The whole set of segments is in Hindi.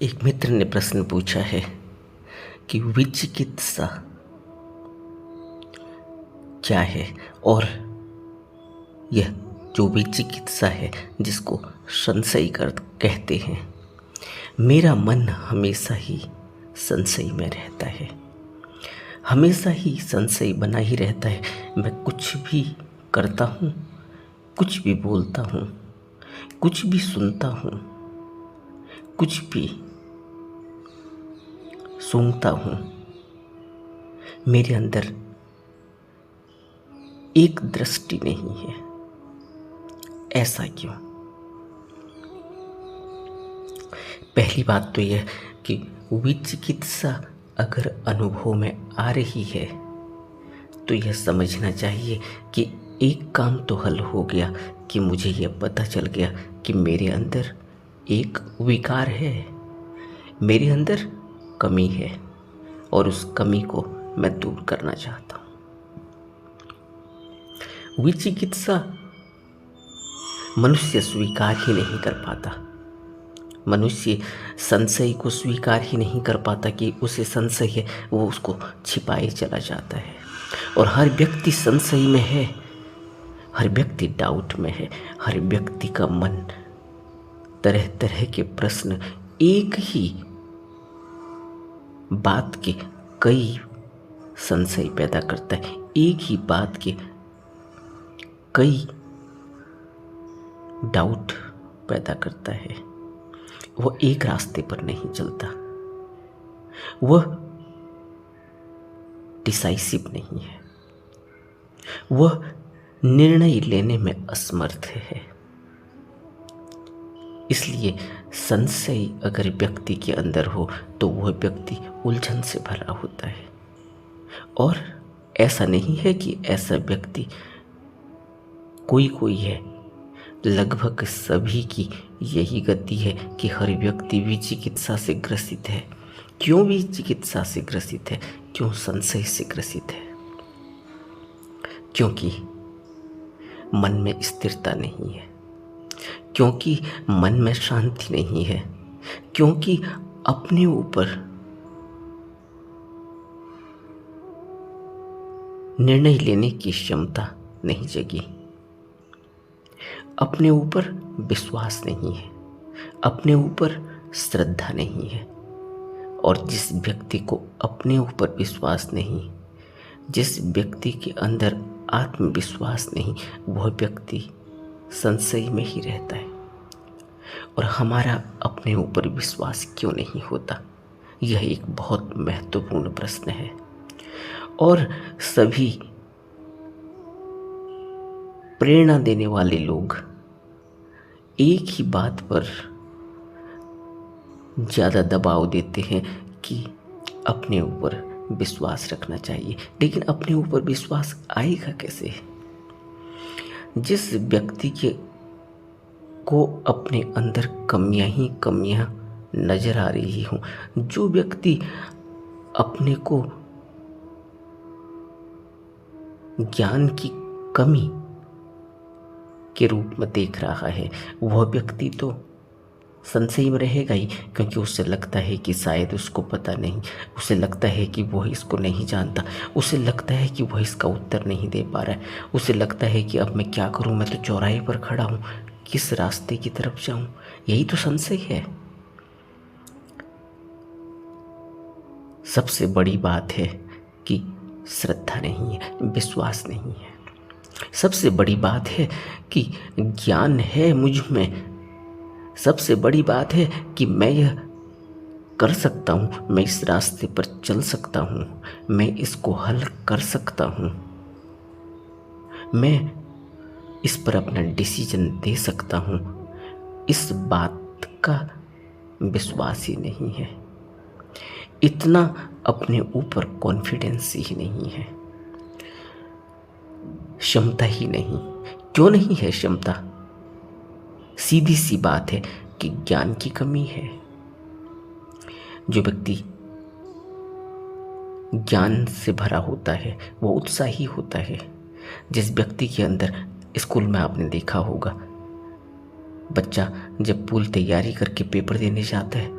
एक मित्र ने प्रश्न पूछा है कि विचिकित्सा क्या है। और यह जो विचिकित्सा है, जिसको संशय कर कहते हैं, मेरा मन हमेशा ही संशय में रहता है, हमेशा ही संशय बना ही रहता है। मैं कुछ भी करता हूँ, कुछ भी बोलता हूँ, कुछ भी सुनता हूँ, कुछ भी सूंघता हूँ, मेरे अंदर एक दृष्टि नहीं है। ऐसा क्यों? पहली बात तो यह कि विचिकित्सा अगर अनुभव में आ रही है तो यह समझना चाहिए कि एक काम तो हल हो गया कि मुझे यह पता चल गया कि मेरे अंदर एक विकार है, मेरे अंदर कमी है और उस कमी को मैं दूर करना चाहता हूँ। विचिकित्सा मनुष्य स्वीकार ही नहीं कर पाता, मनुष्य संशय को स्वीकार ही नहीं कर पाता कि उसे संशय है, वो उसको छिपाए चला जाता है। और हर व्यक्ति संशय में है, हर व्यक्ति डाउट में है, हर व्यक्ति का मन तरह तरह के प्रश्न, एक ही बात के कई संशय पैदा करता है, एक ही बात के कई डाउट पैदा करता है। वह एक रास्ते पर नहीं चलता, वह डिसाइसिव नहीं है, वह निर्णय लेने में असमर्थ है। इसलिए संशय अगर व्यक्ति के अंदर हो तो वह व्यक्ति उलझन से भरा होता है। और ऐसा नहीं है कि ऐसा व्यक्ति कोई है, लगभग सभी की यही गति है कि हर व्यक्ति विचिकित्सा से ग्रसित है। क्यों विचिकित्सा से ग्रसित है? क्यों संशय से ग्रसित है? क्योंकि मन में स्थिरता नहीं है, क्योंकि मन में शांति नहीं है, क्योंकि अपने ऊपर निर्णय लेने की क्षमता नहीं जगी, अपने ऊपर विश्वास नहीं है, अपने ऊपर श्रद्धा नहीं है। और जिस व्यक्ति को अपने ऊपर विश्वास नहीं, जिस व्यक्ति के अंदर आत्मविश्वास नहीं, वह व्यक्ति संशय में ही रहता है। और हमारा अपने ऊपर विश्वास क्यों नहीं होता? यह एक बहुत महत्वपूर्ण प्रश्न है। और सभी प्रेरणा देने वाले लोग एक ही बात पर ज़्यादा दबाव देते हैं कि अपने ऊपर विश्वास रखना चाहिए। लेकिन अपने ऊपर विश्वास आएगा कैसे? जिस व्यक्ति को अपने अंदर कमियां ही कमियां नजर आ रही हों, जो व्यक्ति अपने को ज्ञान की कमी के रूप में देख रहा है, वह व्यक्ति तो संशय में रहेगा ही। क्योंकि उसे लगता है कि शायद उसको पता नहीं, उसे लगता है कि वह इसको नहीं जानता, उसे लगता है कि वह इसका उत्तर नहीं दे पा रहा है, उसे लगता है कि अब मैं क्या करूं, मैं तो चौराहे पर खड़ा हूं, किस रास्ते की तरफ जाऊं। यही तो संशय है। सबसे बड़ी बात है कि श्रद्धा नहीं है, विश्वास नहीं है। सबसे बड़ी बात है कि ज्ञान है मुझ में, सबसे बड़ी बात है कि मैं यह कर सकता हूँ, मैं इस रास्ते पर चल सकता हूँ, मैं इसको हल कर सकता हूँ, मैं इस पर अपना डिसीजन दे सकता हूँ। इस बात का विश्वास ही नहीं है, इतना अपने ऊपर कॉन्फिडेंस ही नहीं है, क्षमता ही नहीं। क्यों नहीं है क्षमता? सीधी सी बात है कि ज्ञान की कमी है। जो व्यक्ति ज्ञान से भरा होता है वो उत्साही होता है। जिस व्यक्ति के अंदर, स्कूल में आपने देखा होगा, बच्चा जब पूरी तैयारी करके पेपर देने जाता है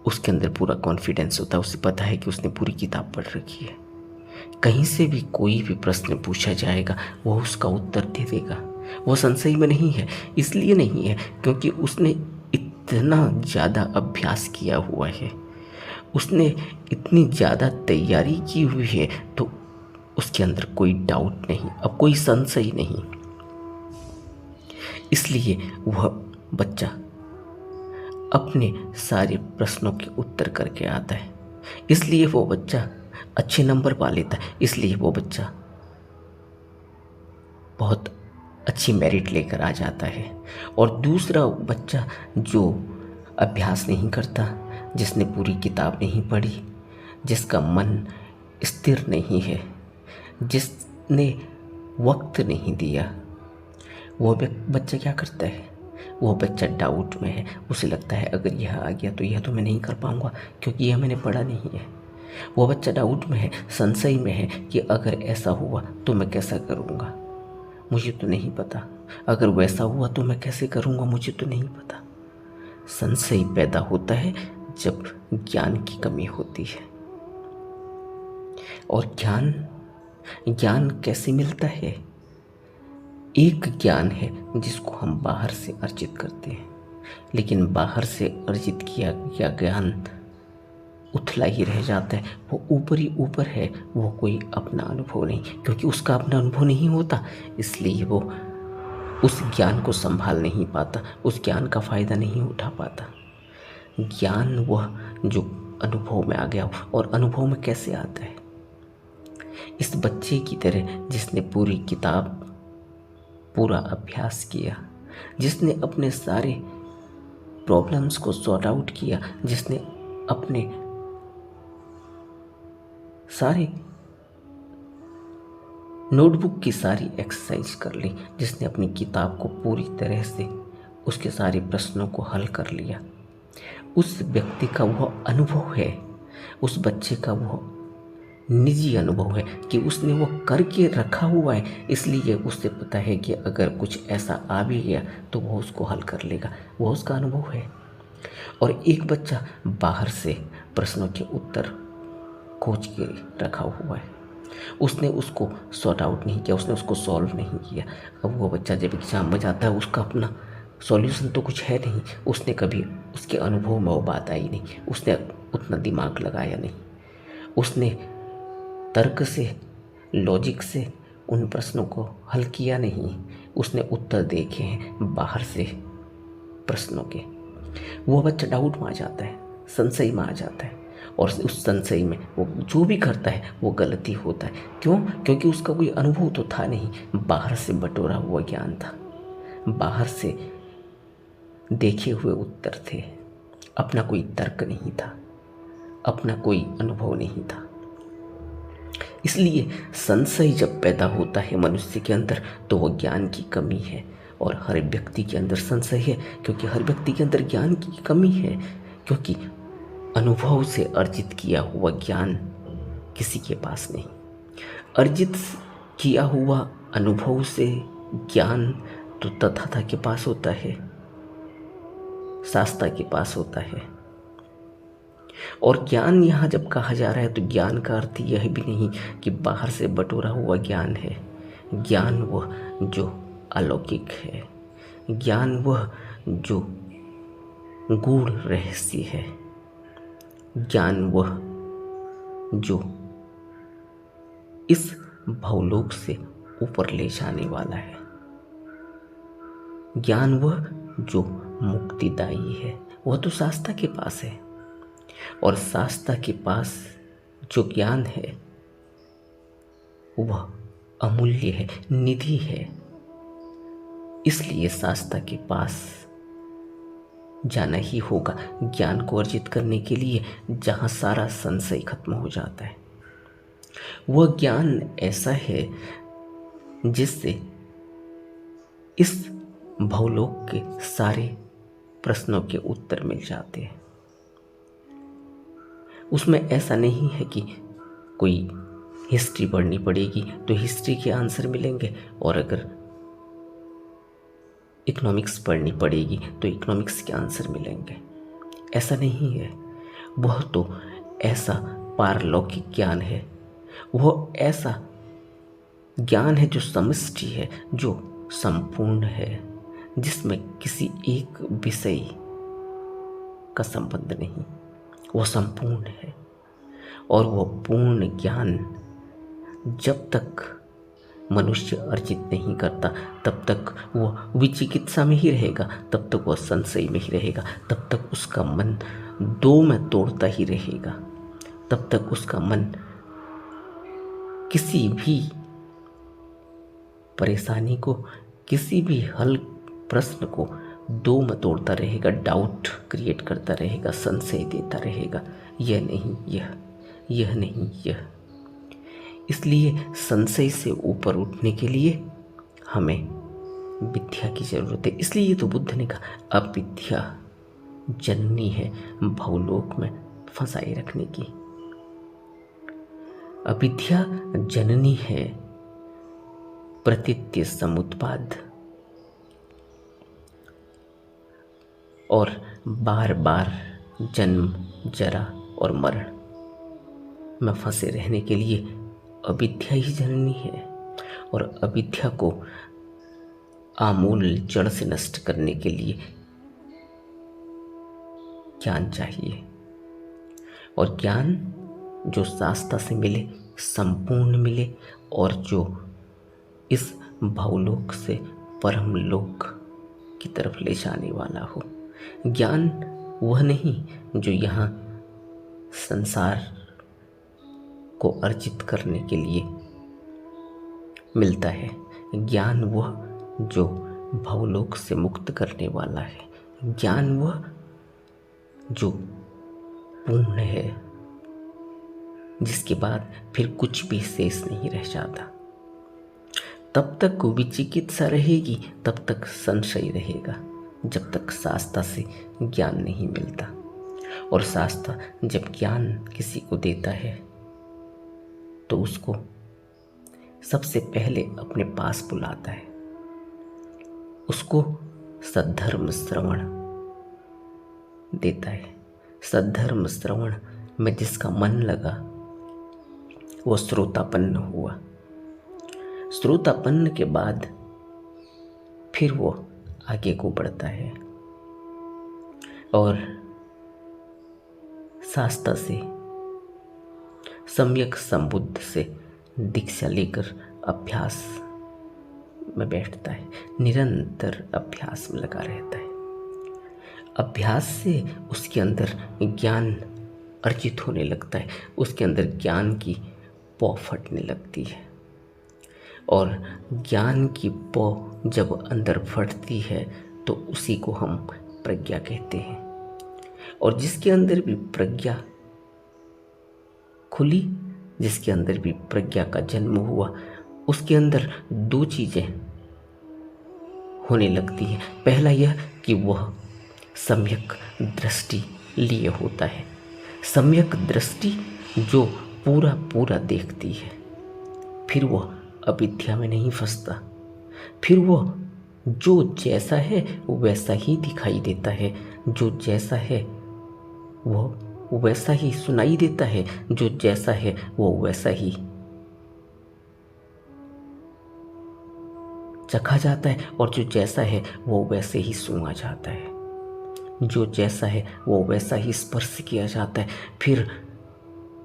उसके अंदर पूरा कॉन्फिडेंस होता है, उसे पता है कि उसने पूरी किताब पढ़ रखी है। कहीं से भी कोई भी प्रश्न पूछा जाएगा वो उसका उत्तर दे देगा। वो संशय में नहीं है, इसलिए नहीं है क्योंकि उसने इतना ज़्यादा अभ्यास किया हुआ है, उसने इतनी ज़्यादा तैयारी की हुई है, तो उसके अंदर कोई डाउट नहीं, अब कोई संशय नहीं। इसलिए वह बच्चा अपने सारे प्रश्नों के उत्तर करके आता है, इसलिए वो बच्चा अच्छे नंबर पा लेता है, इसलिए वो बच्चा बहुत अच्छी मेरिट लेकर आ जाता है। और दूसरा बच्चा जो अभ्यास नहीं करता, जिसने पूरी किताब नहीं पढ़ी, जिसका मन स्थिर नहीं है, जिसने वक्त नहीं दिया, वो बच्चा क्या करता है? वो बच्चा डाउट में है। उसे लगता है अगर यह आ गया तो यह तो मैं नहीं कर पाऊंगा क्योंकि यह मैंने पढ़ा नहीं है। वो बच्चा डाउट में है, संशय में है कि अगर ऐसा हुआ तो मैं कैसा करूँगा, मुझे तो नहीं पता। अगर वैसा हुआ तो मैं कैसे करूँगा, मुझे तो नहीं पता। संशय पैदा होता है जब ज्ञान की कमी होती है। और ज्ञान कैसे मिलता है? एक ज्ञान है जिसको हम बाहर से अर्जित करते हैं, लेकिन बाहर से अर्जित किया गया ज्ञान उथला ही रह जाता है, वो ऊपर ही ऊपर है, वो कोई अपना अनुभव नहीं, क्योंकि उसका अपना अनुभव नहीं होता, इसलिए वो उस ज्ञान को संभाल नहीं पाता, उस ज्ञान का फायदा नहीं उठा पाता। ज्ञान वह जो अनुभव में आ गया, और अनुभव में कैसे आता है? इस बच्चे की तरह जिसने पूरी किताब, पूरा अभ्यास किया, जिसने अपने सारे प्रॉब्लम्स को सॉर्ट आउट किया, जिसने अपने सारे नोटबुक की सारी एक्सरसाइज कर ली, जिसने अपनी किताब को पूरी तरह से उसके सारे प्रश्नों को हल कर लिया, उस व्यक्ति का वह अनुभव है, उस बच्चे का वह निजी अनुभव है कि उसने वो करके रखा हुआ है, इसलिए उससे पता है कि अगर कुछ ऐसा आ भी गया तो वो उसको हल कर लेगा, वो उसका अनुभव है। और एक बच्चा बाहर से प्रश्नों के उत्तर खोज के रखा हुआ है, उसने उसको सॉर्ट आउट नहीं किया, उसने उसको सॉल्व नहीं किया। अब वो बच्चा जब एग्ज़ाम में जाता है, उसका अपना सॉल्यूशन तो कुछ है नहीं, उसने कभी उसके अनुभव में वो बात आई नहीं, उसने उतना दिमाग लगाया नहीं, उसने तर्क से, लॉजिक से उन प्रश्नों को हल किया नहीं, उसने उत्तर देखे हैं बाहर से प्रश्नों के। वो बच्चा डाउट में आ जाता है, संशय में आ जाता है, और उस संशय में वो जो भी करता है वो गलती होता है। क्यों? क्योंकि उसका कोई अनुभव तो था नहीं, बाहर से बटोरा हुआ ज्ञान था, बाहर से देखे हुए उत्तर थे, अपना कोई तर्क नहीं था, अपना कोई अनुभव नहीं था। इसलिए संशय जब पैदा होता है मनुष्य के अंदर तो वो ज्ञान की कमी है, और हर व्यक्ति के अंदर संशय है क्योंकि हर व्यक्ति के अंदर ज्ञान की कमी है, क्योंकि अनुभव से अर्जित किया हुआ ज्ञान किसी के पास नहीं। अर्जित किया हुआ अनुभव से ज्ञान तो तथाता के पास होता है, शास्त्रा के पास होता है। और ज्ञान यहाँ जब कहा जा रहा है तो ज्ञान का अर्थ यह भी नहीं कि बाहर से बटोरा हुआ ज्ञान है। ज्ञान वह जो अलौकिक है, ज्ञान वह जो गूढ़ रहस्य है, ज्ञान वह जो इस भवलोक से ऊपर ले जाने वाला है, ज्ञान वह जो मुक्तिदायी है, वह तो शास्त्रा के पास है। और शास्त्रा के पास जो ज्ञान है वह अमूल्य है, निधि है, इसलिए शास्त्रा के पास जाना ही होगा ज्ञान को अर्जित करने के लिए, जहाँ सारा संशय खत्म हो जाता है। वह ज्ञान ऐसा है जिससे इस भवलोक के सारे प्रश्नों के उत्तर मिल जाते हैं। उसमें ऐसा नहीं है कि कोई हिस्ट्री पढ़नी पड़ेगी तो हिस्ट्री के आंसर मिलेंगे, और अगर इकोनॉमिक्स पढ़नी पड़ेगी तो इकोनॉमिक्स के आंसर मिलेंगे, ऐसा नहीं है। वह तो ऐसा पारलौकिक ज्ञान है, वह ऐसा ज्ञान है जो समष्टि है, जो संपूर्ण है, जिसमें किसी एक विषय का संबंध नहीं। वह संपूर्ण है और वह पूर्ण ज्ञान जब तक मनुष्य अर्जित नहीं करता तब तक वह विचिकित्सा में ही रहेगा, तब तक वह संशय में ही रहेगा, तब तक उसका मन दो में तोड़ता ही रहेगा, तब तक उसका मन किसी भी परेशानी को, किसी भी हल प्रश्न को दो में तोड़ता रहेगा, डाउट क्रिएट करता रहेगा, संशय देता रहेगा, यह नहीं यह नहीं यह। इसलिए संशय से ऊपर उठने के लिए हमें विद्या की जरूरत है। इसलिए तो बुद्ध ने कहा अविद्या जननी है भवलोक में फंसाए रखने की। अविद्या जननी है प्रतीत्य समुत्पाद और बार बार जन्म, जरा और मरण में फंसे रहने के लिए अविद्या ही जननी है। और अविद्या को आमूल जड़ से नष्ट करने के लिए ज्ञान चाहिए, और ज्ञान जो शास्त्र से मिले, संपूर्ण मिले, और जो इस भवलोक से परमलोक की तरफ ले जाने वाला हो। ज्ञान वह नहीं जो यहाँ संसार को अर्जित करने के लिए मिलता है। ज्ञान वह जो भवलोक से मुक्त करने वाला है। ज्ञान वह जो पूर्ण है, जिसके बाद फिर कुछ भी शेष नहीं रह जाता। तब तक विचिकित्सा रहेगी, तब तक संशय रहेगा, जब तक शास्त्र से ज्ञान नहीं मिलता। और शास्त्र जब ज्ञान किसी को देता है तो उसको सबसे पहले अपने पास बुलाता है, उसको सद्धर्म श्रवण देता है। सद्धर्म श्रवण में जिसका मन लगा वो श्रोतापन्न हुआ। श्रोतापन्न के बाद फिर वो आगे को बढ़ता है और शास्त्र से, सम्यक संबुद्ध से दीक्षा लेकर अभ्यास में बैठता है, निरंतर अभ्यास में लगा रहता है। अभ्यास से उसके अंदर ज्ञान अर्जित होने लगता है, उसके अंदर ज्ञान की पौ फटने लगती है। और ज्ञान की पौ जब अंदर फटती है तो उसी को हम प्रज्ञा कहते हैं। और जिसके अंदर भी प्रज्ञा खुली, जिसके अंदर भी प्रज्ञा का जन्म हुआ, उसके अंदर दो चीजें होने लगती हैं। पहला यह कि वह सम्यक दृष्टि लिए होता है। सम्यक दृष्टि जो पूरा पूरा देखती है। फिर वह अविद्या में नहीं फंसता, फिर वह जो जैसा है वैसा ही दिखाई देता है, जो जैसा है वह वैसा ही सुनाई देता है, जो जैसा है वो वैसा ही चखा जाता है, और जो जैसा है वो वैसे ही सूंघा जाता है, जो जैसा है वो वैसा ही स्पर्श किया जाता है। फिर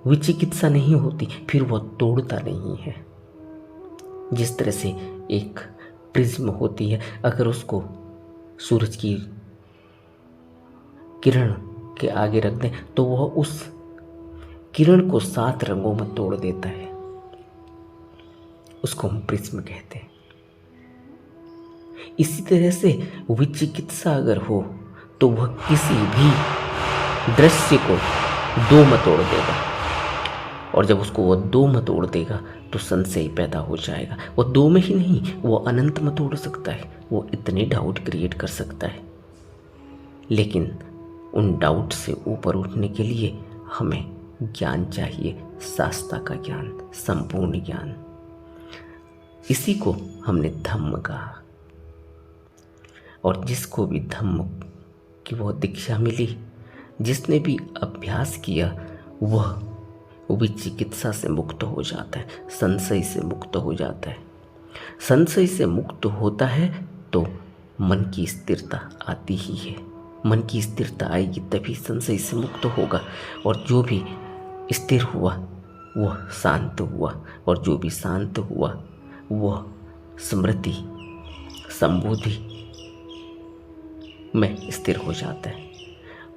विचिकित्सा नहीं होती, फिर वह तोड़ता नहीं है। जिस तरह से एक प्रिज्म होती है, अगर उसको सूरज की किरण के आगे रख दें तो वह उस किरण को 7 रंगों में तोड़ देता है, उसको हम प्रिज्म कहते हैं। इसी तरह से विचिकित्सा अगर हो तो वह किसी भी दृश्य को 2 में तोड़ देगा, और जब उसको वह 2 में तोड़ देगा तो संशय पैदा हो जाएगा। वह 2 में ही नहीं, वह अनंत में तोड़ सकता है, वो इतने डाउट क्रिएट कर सकता है। लेकिन उन डाउट से ऊपर उठने के लिए हमें ज्ञान चाहिए, शास्त्र का ज्ञान, संपूर्ण ज्ञान। इसी को हमने धम्म कहा। और जिसको भी धम्म की वह दीक्षा मिली, जिसने भी अभ्यास किया वह भी चिकित्सा से मुक्त हो जाता है, संशय से मुक्त हो जाता है। संशय से मुक्त होता है तो मन की स्थिरता आती ही है। मन की स्थिरता आएगी तभी संशय से मुक्त होगा, और जो भी स्थिर हुआ वह शांत हुआ, और जो भी शांत हुआ वह स्मृति संबोधि में स्थिर हो जाता है।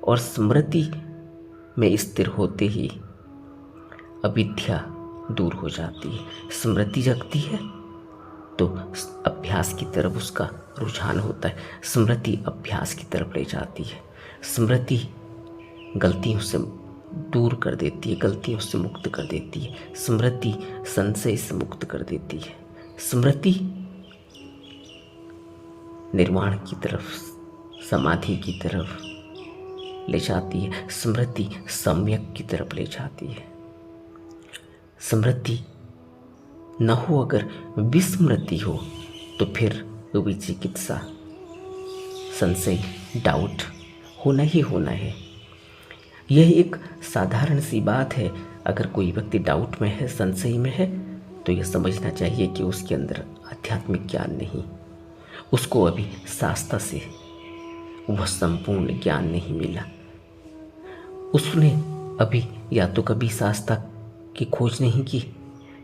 और स्मृति में स्थिर होते ही अविद्या दूर हो जाती है। स्मृति जगती है तो अभ्यास की तरफ उसका रुझान होता है। स्मृति अभ्यास की तरफ ले जाती है। स्मृति गलतियों से दूर कर देती है, गलतियों से मुक्त कर देती है। स्मृति संशय से मुक्त कर देती है। स्मृति निर्वाण की तरफ, समाधि की तरफ ले जाती है। स्मृति सम्यक की तरफ ले जाती है। स्मृति न हो, अगर विस्मृति हो तो फिर भी चिकित्सा, संशय, डाउट होना ही होना है। यह एक साधारण सी बात है। अगर कोई व्यक्ति डाउट में है, संशय में है, तो यह समझना चाहिए कि उसके अंदर आध्यात्मिक ज्ञान नहीं, उसको अभी शास्त्र से वह संपूर्ण ज्ञान नहीं मिला। उसने अभी या तो कभी शास्त्र की खोज नहीं की,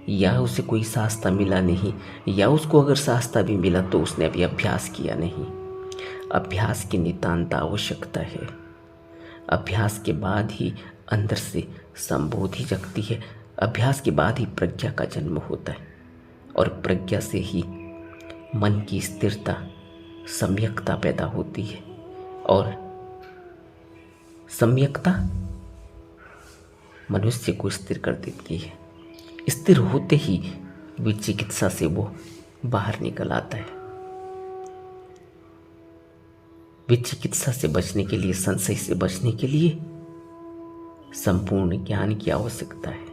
या उसे कोई शास्त्र मिला नहीं, या उसको अगर शास्त्र भी मिला तो उसने अभी अभ्यास किया नहीं। अभ्यास की नितांत आवश्यकता है। अभ्यास के बाद ही अंदर से संबोधि जगती है। अभ्यास के बाद ही प्रज्ञा का जन्म होता है, और प्रज्ञा से ही मन की स्थिरता, सम्यकता पैदा होती है। और सम्यकता मनुष्य को स्थिर कर देती है। स्थिर होते ही भी चिकित्सा से वो बाहर निकल आता है। वे चिकित्सा से बचने के लिए, संशय से बचने के लिए संपूर्ण ज्ञान की आवश्यकता है,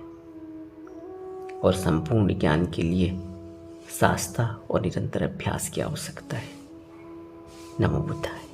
और संपूर्ण ज्ञान के लिए शास्त्र और निरंतर अभ्यास की आवश्यकता है। नमो बुद्धाय।